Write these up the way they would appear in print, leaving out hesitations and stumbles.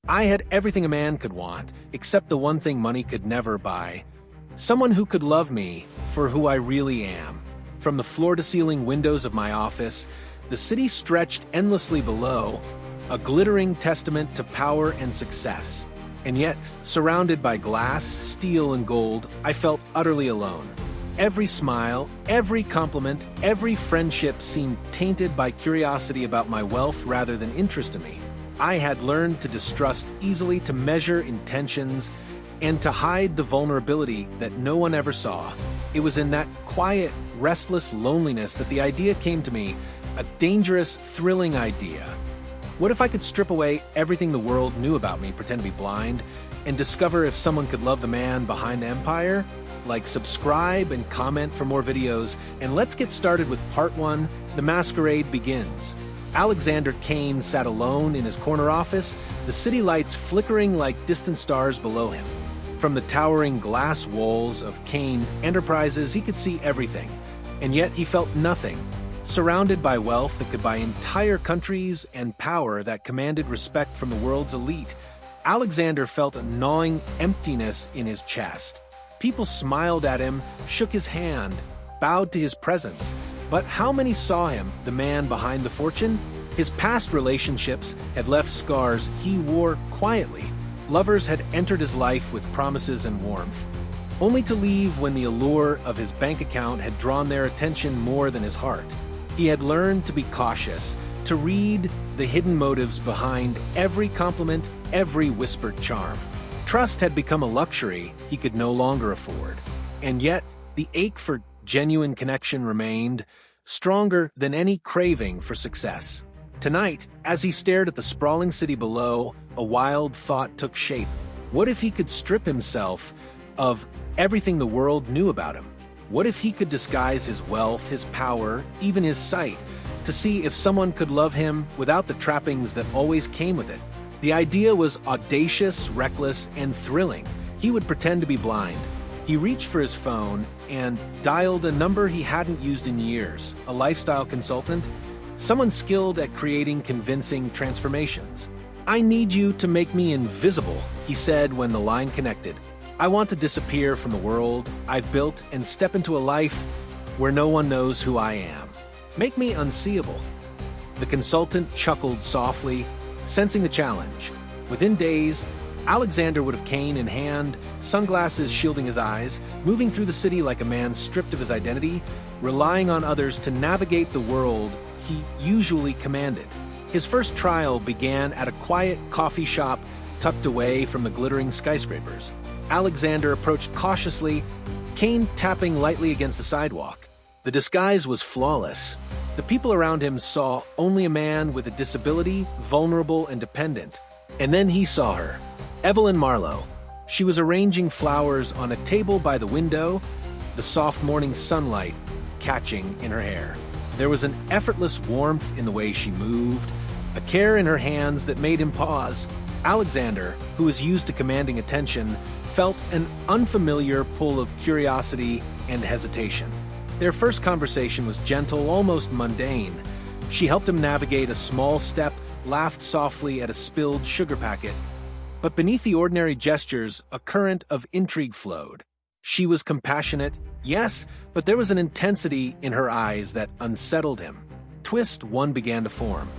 I had everything a man could want, except the one thing money could never buy. Someone who could love me for who I really am. From the floor-to-ceiling windows of my office, the city stretched endlessly below, a glittering testament to power and success. And yet, surrounded by glass, steel, and gold, I felt utterly alone. Every smile, every compliment, every friendship seemed tainted by curiosity about my wealth rather than interest in me. I had learned to distrust easily, to measure intentions, and to hide the vulnerability that no one ever saw. It was in that quiet, restless loneliness that the idea came to me, a dangerous, thrilling idea. What if I could strip away everything the world knew about me, pretend to be blind, and discover if someone could love the man behind the empire? Like, subscribe and comment for more videos, and let's get started with part 1, The Masquerade Begins. Alexander Kane sat alone in his corner office, the city lights flickering like distant stars below him. From the towering glass walls of Kane Enterprises, he could see everything, and yet he felt nothing. Surrounded by wealth that could buy entire countries and power that commanded respect from the world's elite, Alexander felt a gnawing emptiness in his chest. People smiled at him, shook his hand, bowed to his presence. But how many saw him, the man behind the fortune? His past relationships had left scars he wore quietly. Lovers had entered his life with promises and warmth, only to leave when the allure of his bank account had drawn their attention more than his heart. He had learned to be cautious, to read the hidden motives behind every compliment, every whispered charm. Trust had become a luxury he could no longer afford. And yet, the ache for genuine connection remained, stronger than any craving for success. Tonight, as he stared at the sprawling city below, a wild thought took shape. What if he could strip himself of everything the world knew about him? What if he could disguise his wealth, his power, even his sight, to see if someone could love him without the trappings that always came with it? The idea was audacious, reckless, and thrilling. He would pretend to be blind. He reached for his phone and dialed a number he hadn't used in years, a lifestyle consultant, someone skilled at creating convincing transformations. "I need you to make me invisible," he said when the line connected. "I want to disappear from the world I've built and step into a life where no one knows who I am. Make me unseeable." The consultant chuckled softly, sensing the challenge. Within days, Alexander would have cane in hand, sunglasses shielding his eyes, moving through the city like a man stripped of his identity, relying on others to navigate the world he usually commanded. His first trial began at a quiet coffee shop tucked away from the glittering skyscrapers. Alexander approached cautiously, cane tapping lightly against the sidewalk. The disguise was flawless. The people around him saw only a man with a disability, vulnerable and dependent. And then he saw her. Evelyn Marlowe. She was arranging flowers on a table by the window, the soft morning sunlight catching in her hair. There was an effortless warmth in the way she moved, a care in her hands that made him pause. Alexander, who was used to commanding attention, felt an unfamiliar pull of curiosity and hesitation. Their first conversation was gentle, almost mundane. She helped him navigate a small step, laughed softly at a spilled sugar packet. But beneath the ordinary gestures, a current of intrigue flowed. She was compassionate, yes, but there was an intensity in her eyes that unsettled him. Twist one began to form.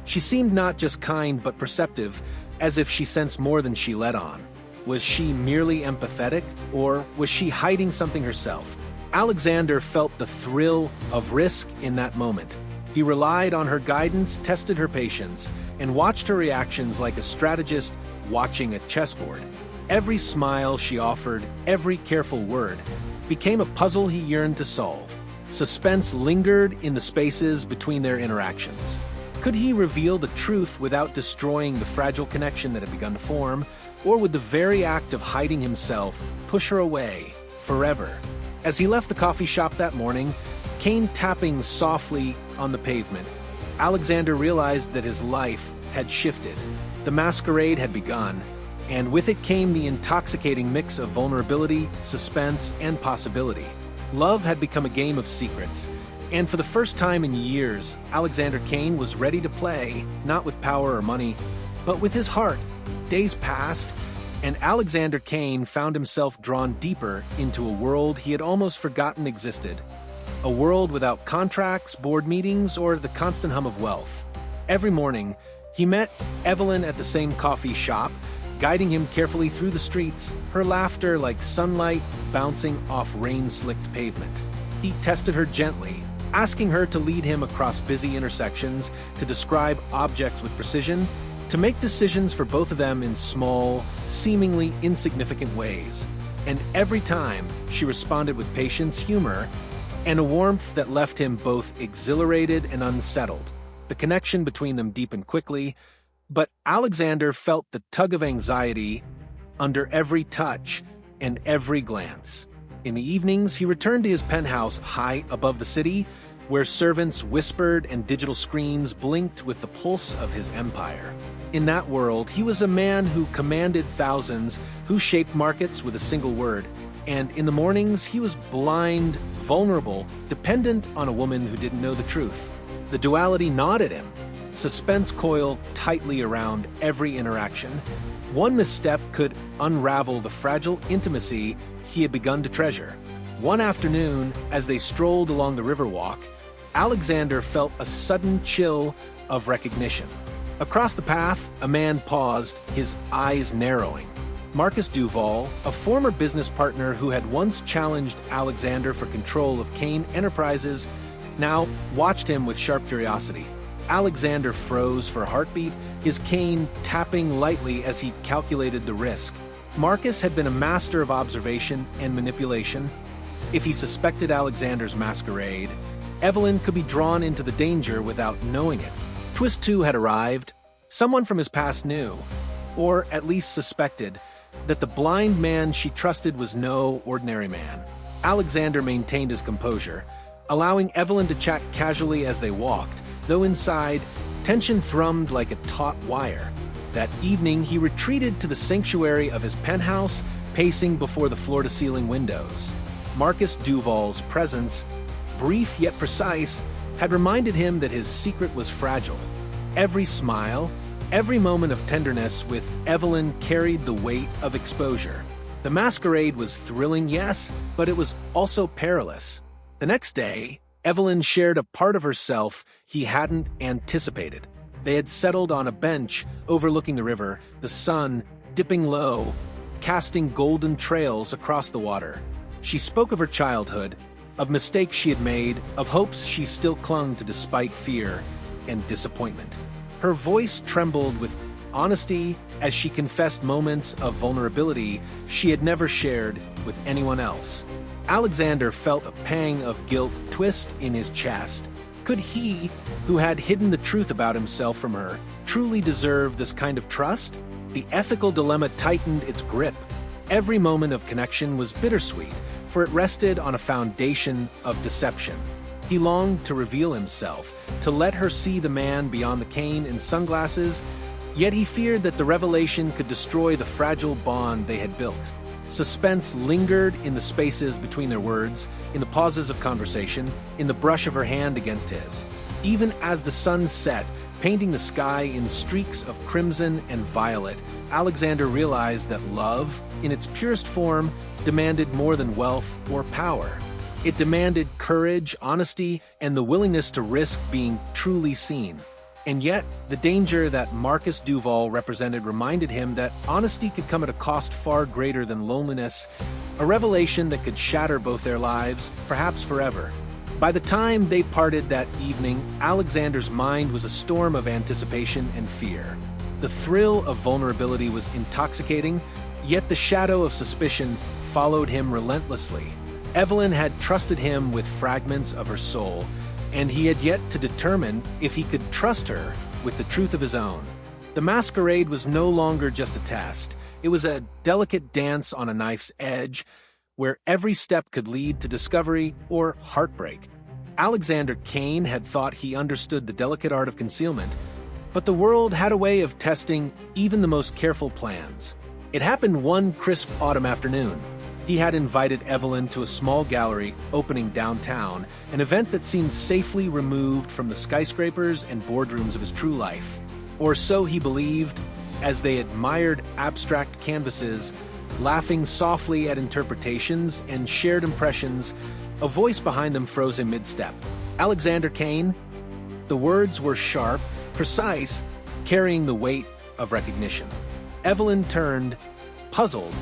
She seemed not just kind but perceptive, as if she sensed more than she let on. Was she merely empathetic, or was she hiding something herself? Alexander felt the thrill of risk in that moment. He relied on her guidance, tested her patience, and watched her reactions like a strategist watching a chessboard. Every smile she offered, every careful word, became a puzzle he yearned to solve. Suspense lingered in the spaces between their interactions. Could he reveal the truth without destroying the fragile connection that had begun to form, or would the very act of hiding himself push her away forever? As he left the coffee shop that morning, cane tapping softly on the pavement, Alexander realized that his life had shifted. The masquerade had begun, and with it came the intoxicating mix of vulnerability, suspense, and possibility. Love had become a game of secrets, and for the first time in years, Alexander Kane was ready to play, not with power or money, but with his heart. Days passed, and Alexander Kane found himself drawn deeper into a world he had almost forgotten existed. A world without contracts, board meetings, or the constant hum of wealth. Every morning, he met Evelyn at the same coffee shop, guiding him carefully through the streets, her laughter like sunlight bouncing off rain-slicked pavement. He tested her gently, asking her to lead him across busy intersections, to describe objects with precision, to make decisions for both of them in small, seemingly insignificant ways. And every time, she responded with patience, humor, and a warmth that left him both exhilarated and unsettled. The connection between them deepened quickly, but Alexander felt the tug of anxiety under every touch and every glance. In the evenings, he returned to his penthouse high above the city, where servants whispered and digital screens blinked with the pulse of his empire. In that world, he was a man who commanded thousands, who shaped markets with a single word. And in the mornings, he was blind, vulnerable, dependent on a woman who didn't know the truth. The duality gnawed at him. Suspense coiled tightly around every interaction. One misstep could unravel the fragile intimacy he had begun to treasure. One afternoon, as they strolled along the riverwalk, Alexander felt a sudden chill of recognition. Across the path, a man paused, his eyes narrowing. Marcus Duval, a former business partner who had once challenged Alexander for control of Kane Enterprises, now watched him with sharp curiosity. Alexander froze for a heartbeat, his cane tapping lightly as he calculated the risk. Marcus had been a master of observation and manipulation. If he suspected Alexander's masquerade, Evelyn could be drawn into the danger without knowing it. Twist 2 had arrived. Someone from his past knew, or at least suspected, that the blind man she trusted was no ordinary man. Alexander maintained his composure, allowing Evelyn to chat casually as they walked, though inside, tension thrummed like a taut wire. That evening, he retreated to the sanctuary of his penthouse, pacing before the floor-to-ceiling windows. Marcus Duval's presence, brief yet precise, had reminded him that his secret was fragile. Every smile, every moment of tenderness with Evelyn carried the weight of exposure. The masquerade was thrilling, yes, but it was also perilous. The next day, Evelyn shared a part of herself he hadn't anticipated. They had settled on a bench overlooking the river, the sun dipping low, casting golden trails across the water. She spoke of her childhood, of mistakes she had made, of hopes she still clung to despite fear and disappointment. Her voice trembled with honesty as she confessed moments of vulnerability she had never shared with anyone else. Alexander felt a pang of guilt twist in his chest. Could he, who had hidden the truth about himself from her, truly deserve this kind of trust? The ethical dilemma tightened its grip. Every moment of connection was bittersweet, for it rested on a foundation of deception. He longed to reveal himself, to let her see the man beyond the cane and sunglasses, yet he feared that the revelation could destroy the fragile bond they had built. Suspense lingered in the spaces between their words, in the pauses of conversation, in the brush of her hand against his. Even as the sun set, painting the sky in streaks of crimson and violet, Alexander realized that love, in its purest form, demanded more than wealth or power. It demanded courage, honesty, and the willingness to risk being truly seen. And yet, the danger that Marcus Duval represented reminded him that honesty could come at a cost far greater than loneliness, a revelation that could shatter both their lives, perhaps forever. By the time they parted that evening, Alexander's mind was a storm of anticipation and fear. The thrill of vulnerability was intoxicating, yet the shadow of suspicion followed him relentlessly. Evelyn had trusted him with fragments of her soul, and he had yet to determine if he could trust her with the truth of his own. The masquerade was no longer just a test. It was a delicate dance on a knife's edge, where every step could lead to discovery or heartbreak. Alexander Kane had thought he understood the delicate art of concealment, but the world had a way of testing even the most careful plans. It happened one crisp autumn afternoon. He had invited Evelyn to a small gallery opening downtown, an event that seemed safely removed from the skyscrapers and boardrooms of his true life. Or so he believed. as they admired abstract canvases, laughing softly at interpretations and shared impressions. A voice behind them froze in mid-step. "Alexander Kane?" The words were sharp, precise, carrying the weight of recognition. Evelyn turned, puzzled,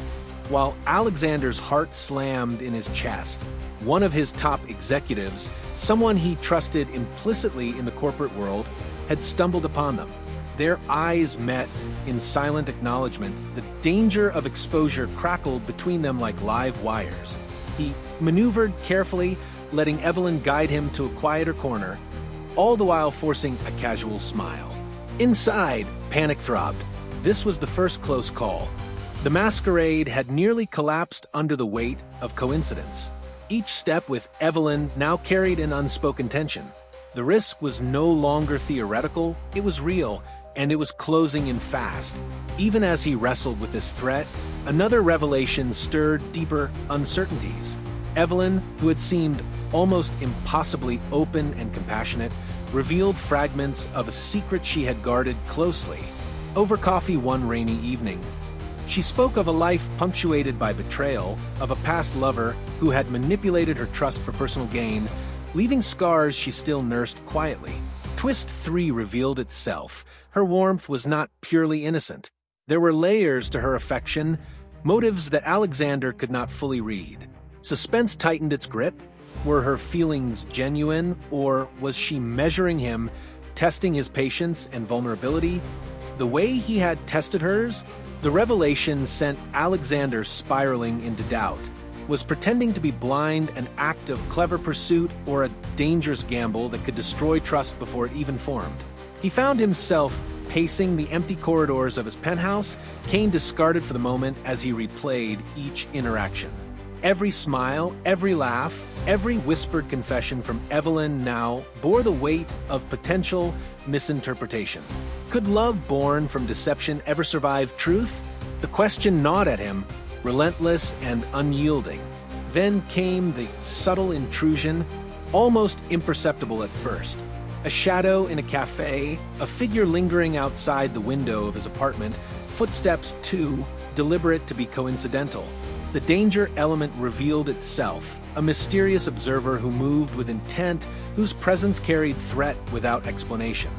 while Alexander's heart slammed in his chest. One of his top executives, someone he trusted implicitly in the corporate world, had stumbled upon them. Their eyes met in silent acknowledgement. The danger of exposure crackled between them like live wires. He maneuvered carefully, letting Evelyn guide him to a quieter corner, all the while forcing a casual smile. Inside, panic throbbed. This was the first close call. The masquerade had nearly collapsed under the weight of coincidence. Each step with Evelyn now carried an unspoken tension. The risk was no longer theoretical, it was real, and it was closing in fast. Even as he wrestled with this threat, another revelation stirred deeper uncertainties. Evelyn, who had seemed almost impossibly open and compassionate, revealed fragments of a secret she had guarded closely. Over coffee one rainy evening, she spoke of a life punctuated by betrayal, of a past lover who had manipulated her trust for personal gain, leaving scars she still nursed quietly. Twist 3 revealed itself. Her warmth was not purely innocent. There were layers to her affection, motives that Alexander could not fully read. Suspense tightened its grip. Were her feelings genuine, or was she measuring him, testing his patience and vulnerability? The way he had tested hers, the revelation sent Alexander spiraling into doubt. Was pretending to be blind an act of clever pursuit or a dangerous gamble that could destroy trust before it even formed? He found himself pacing the empty corridors of his penthouse, Kane discarded for the moment as he replayed each interaction. Every smile, every laugh, every whispered confession from Evelyn now bore the weight of potential misinterpretation. Could love born from deception ever survive truth? The question gnawed at him, relentless and unyielding. Then came the subtle intrusion, almost imperceptible at first. A shadow in a cafe, a figure lingering outside the window of his apartment, footsteps too deliberate to be coincidental. The danger element revealed itself, a mysterious observer who moved with intent, whose presence carried threat without explanation.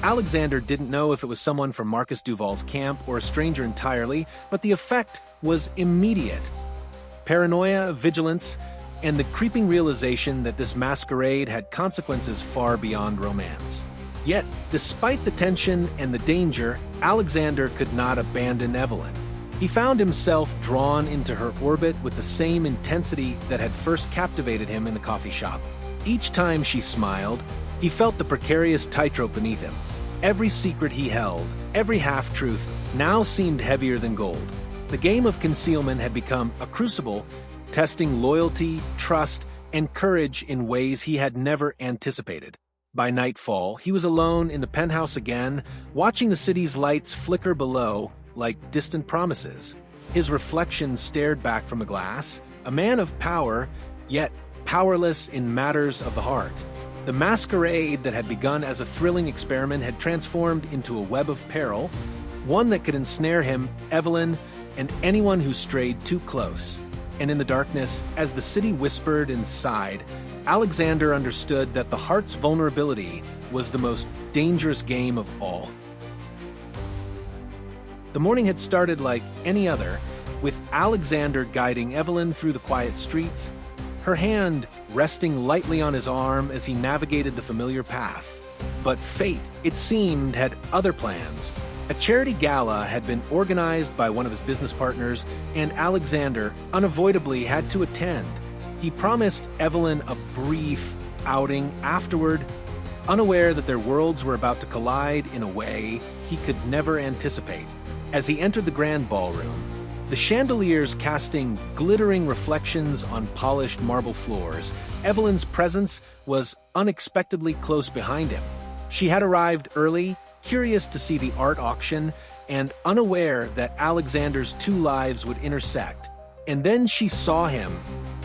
Alexander didn't know if it was someone from Marcus Duval's camp or a stranger entirely, but the effect was immediate. Paranoia, vigilance, and the creeping realization that this masquerade had consequences far beyond romance. Yet, despite the tension and the danger, Alexander could not abandon Evelyn. He found himself drawn into her orbit with the same intensity that had first captivated him in the coffee shop. Each time she smiled, he felt the precarious tightrope beneath him. Every secret he held, every half-truth, now seemed heavier than gold. The game of concealment had become a crucible, testing loyalty, trust, and courage in ways he had never anticipated. By nightfall, he was alone in the penthouse again, watching the city's lights flicker below like distant promises. His reflection stared back from a glass, a man of power, yet powerless in matters of the heart. The masquerade that had begun as a thrilling experiment had transformed into a web of peril, one that could ensnare him, Evelyn, and anyone who strayed too close. And in the darkness, as the city whispered and sighed, Alexander understood that the heart's vulnerability was the most dangerous game of all. The morning had started like any other, with Alexander guiding Evelyn through the quiet streets, her hand resting lightly on his arm as he navigated the familiar path. But fate, it seemed, had other plans. A charity gala had been organized by one of his business partners, and Alexander unavoidably had to attend. He promised Evelyn a brief outing afterward, unaware that their worlds were about to collide in a way he could never anticipate. As he entered the grand ballroom, the chandeliers casting glittering reflections on polished marble floors, Evelyn's presence was unexpectedly close behind him. She had arrived early, curious to see the art auction, and unaware that Alexander's two lives would intersect. And then she saw him,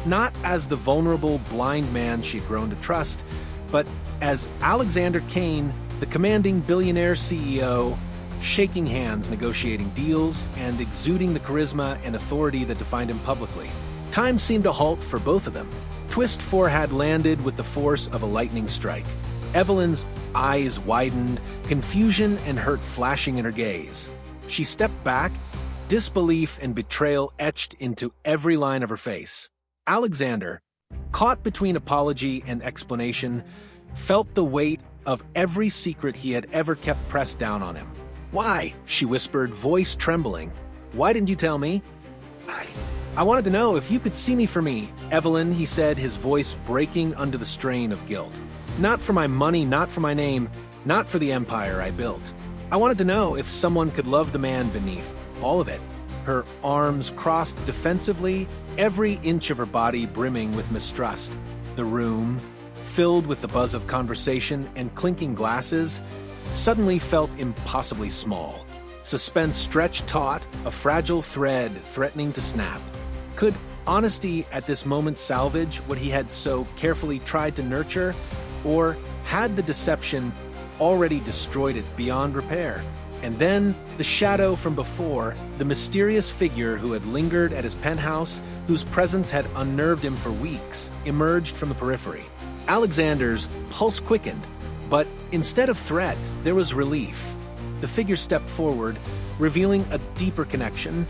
not as the vulnerable, blind man she'd grown to trust, but as Alexander Kane, the commanding billionaire CEO, shaking hands negotiating deals and exuding the charisma and authority that defined him publicly. Time seemed to halt for both of them. Twist 4 had landed with the force of a lightning strike. Evelyn's eyes widened, confusion and hurt flashing in her gaze. She stepped back, disbelief and betrayal etched into every line of her face. Alexander, caught between apology and explanation, felt the weight of every secret he had ever kept pressed down on him. "Why?" she whispered, voice trembling. "Why didn't you tell me?" I wanted to know if you could see me for me, Evelyn," he said, his voice breaking under the strain of guilt. "Not for my money, not for my name, not for the empire I built. I wanted to know if someone could love the man beneath all of it." Her arms crossed defensively, every inch of her body brimming with mistrust. The room, filled with the buzz of conversation and clinking glasses, suddenly felt impossibly small. Suspense stretched taut, a fragile thread threatening to snap. Could honesty at this moment salvage what he had so carefully tried to nurture, or had the deception already destroyed it beyond repair? And then, the shadow from before, the mysterious figure who had lingered at his penthouse, whose presence had unnerved him for weeks, emerged from the periphery. Alexander's pulse quickened, but instead of threat, there was relief. The figure stepped forward, revealing a deeper connection.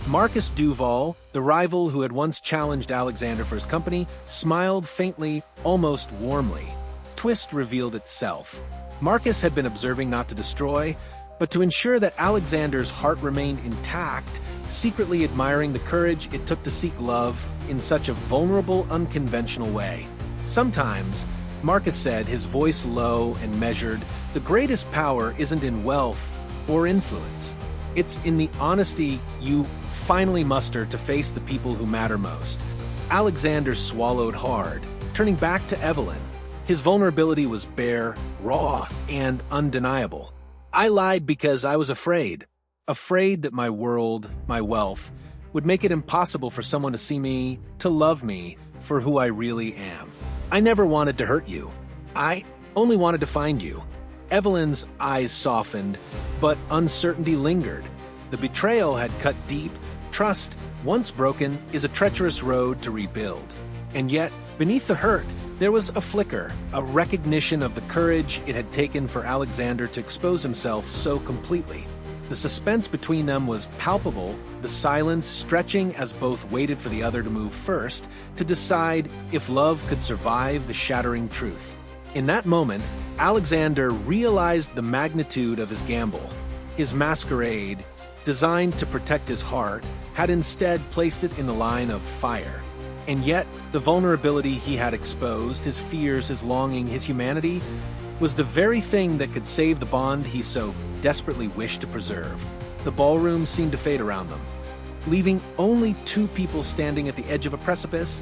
Marcus Duval, the rival who had once challenged Alexander for his company, smiled faintly, almost warmly. Twist revealed itself. Marcus had been observing not to destroy, but to ensure that Alexander's heart remained intact, secretly admiring the courage it took to seek love in such a vulnerable, unconventional way. Sometimes, Marcus said, his voice low and measured, the greatest power isn't in wealth or influence. It's in the honesty you finally muster to face the people who matter most. Alexander swallowed hard, turning back to Evelyn. His vulnerability was bare, raw, and undeniable. "I lied because I was afraid. Afraid that my world, my wealth, would make it impossible for someone to see me, to love me, for who I really am. I never wanted to hurt you. I only wanted to find you." Evelyn's eyes softened, but uncertainty lingered. The betrayal had cut deep. Trust, once broken, is a treacherous road to rebuild. And yet, beneath the hurt, there was a flicker, a recognition of the courage it had taken for Alexander to expose himself so completely. The suspense between them was palpable, the silence stretching as both waited for the other to move first, to decide if love could survive the shattering truth. In that moment, Alexander realized the magnitude of his gamble. His masquerade, designed to protect his heart, had instead placed it in the line of fire. And yet, the vulnerability he had exposed, his fears, his longing, his humanity, was the very thing that could save the bond he so desperately wished to preserve. The ballroom seemed to fade around them, leaving only two people standing at the edge of a precipice,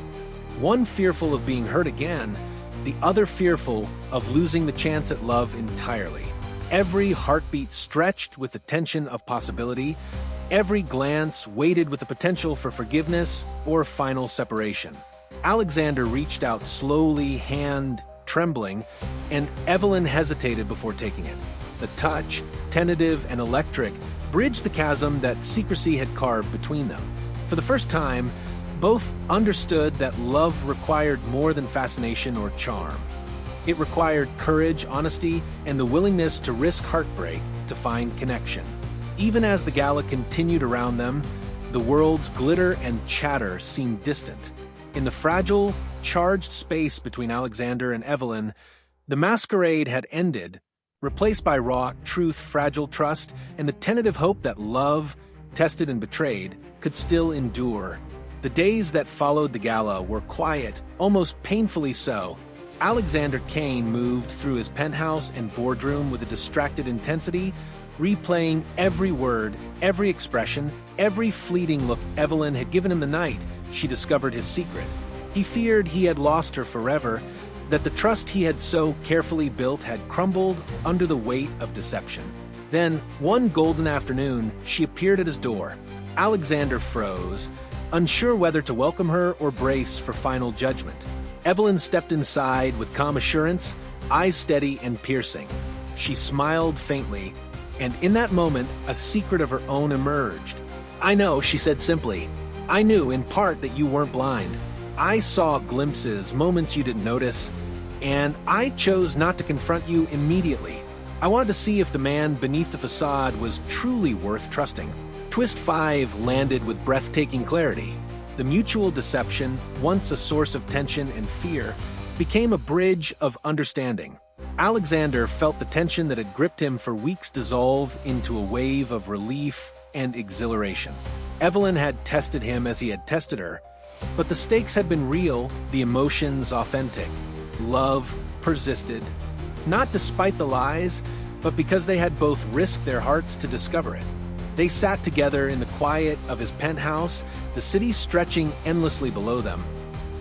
one fearful of being hurt again, the other fearful of losing the chance at love entirely. Every heartbeat stretched with the tension of possibility, every glance weighted with the potential for forgiveness or final separation. Alexander reached out slowly, hand trembling, and Evelyn hesitated before taking it. The touch, tentative and electric, bridged the chasm that secrecy had carved between them. For the first time, both understood that love required more than fascination or charm. It required courage, honesty, and the willingness to risk heartbreak to find connection. Even as the gala continued around them, the world's glitter and chatter seemed distant. In the fragile, charged space between Alexander and Evelyn, the masquerade had ended, replaced by raw truth, fragile trust, and the tentative hope that love, tested and betrayed, could still endure. The days that followed the gala were quiet, almost painfully so. Alexander Kane moved through his penthouse and boardroom with a distracted intensity, replaying every word, every expression, every fleeting look Evelyn had given him the night she discovered his secret. He feared he had lost her forever, that the trust he had so carefully built had crumbled under the weight of deception. Then, one golden afternoon, she appeared at his door. Alexander froze, unsure whether to welcome her or brace for final judgment. Evelyn stepped inside with calm assurance, eyes steady and piercing. She smiled faintly, And in that moment, a secret of her own emerged. "I know," she said simply. "I knew, in part, that you weren't blind. I saw glimpses, moments you didn't notice, and I chose not to confront you immediately. I wanted to see if the man beneath the facade was truly worth trusting." Twist 5 landed with breathtaking clarity. The mutual deception, once a source of tension and fear, became a bridge of understanding. Alexander felt the tension that had gripped him for weeks dissolve into a wave of relief and exhilaration. Evelyn had tested him as he had tested her, but the stakes had been real, the emotions authentic. Love persisted, not despite the lies, but because they had both risked their hearts to discover it. They sat together in the quiet of his penthouse, the city stretching endlessly below them,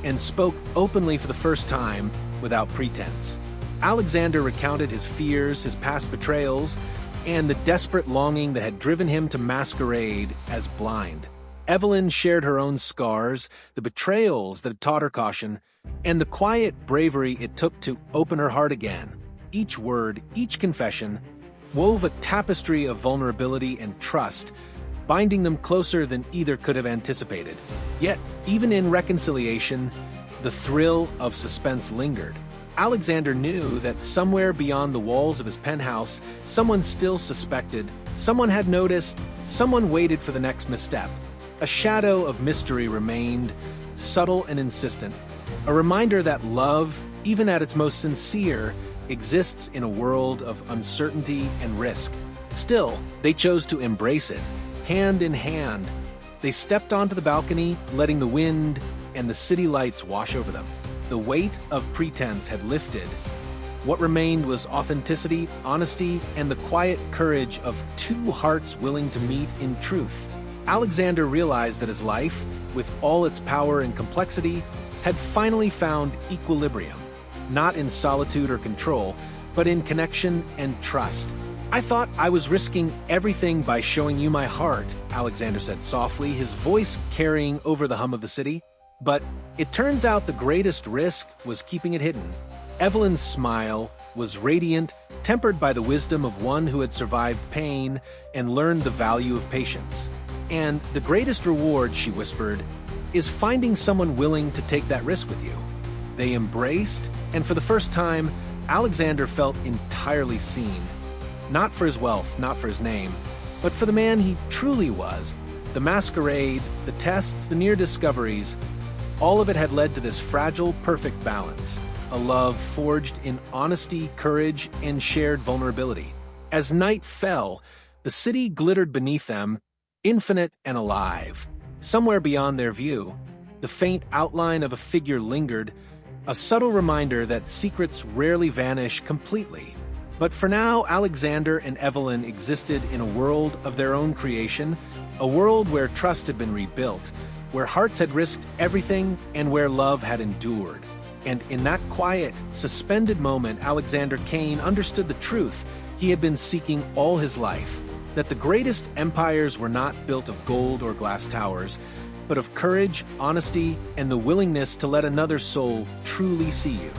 and spoke openly for the first time without pretense. Alexander recounted his fears, his past betrayals, and the desperate longing that had driven him to masquerade as blind. Evelyn shared her own scars, the betrayals that had taught her caution, and the quiet bravery it took to open her heart again. Each word, each confession, wove a tapestry of vulnerability and trust, binding them closer than either could have anticipated. Yet, even in reconciliation, the thrill of suspense lingered. Alexander knew that somewhere beyond the walls of his penthouse, someone still suspected, someone had noticed, someone waited for the next misstep. A shadow of mystery remained, subtle and insistent, a reminder that love, even at its most sincere, exists in a world of uncertainty and risk. Still, they chose to embrace it, hand in hand. They stepped onto the balcony, letting the wind and the city lights wash over them. The weight of pretense had lifted. What remained was authenticity, honesty, and the quiet courage of two hearts willing to meet in truth. Alexander realized that his life, with all its power and complexity, had finally found equilibrium, not in solitude or control, but in connection and trust. "I thought I was risking everything by showing you my heart," Alexander said softly, his voice carrying over the hum of the city. "But it turns out the greatest risk was keeping it hidden." Evelyn's smile was radiant, tempered by the wisdom of one who had survived pain and learned the value of patience. "And the greatest reward," she whispered, "is finding someone willing to take that risk with you." They embraced, and for the first time, Alexander felt entirely seen. Not for his wealth, not for his name, but for the man he truly was. The masquerade, the tests, the near discoveries, all of it had led to this fragile, perfect balance. A love forged in honesty, courage, and shared vulnerability. As night fell, the city glittered beneath them, infinite and alive. Somewhere beyond their view, the faint outline of a figure lingered, a subtle reminder that secrets rarely vanish completely. But for now, Alexander and Evelyn existed in a world of their own creation, a world where trust had been rebuilt, where hearts had risked everything, and where love had endured. And in that quiet, suspended moment, Alexander Kane understood the truth he had been seeking all his life, that the greatest empires were not built of gold or glass towers, but of courage, honesty, and the willingness to let another soul truly see you.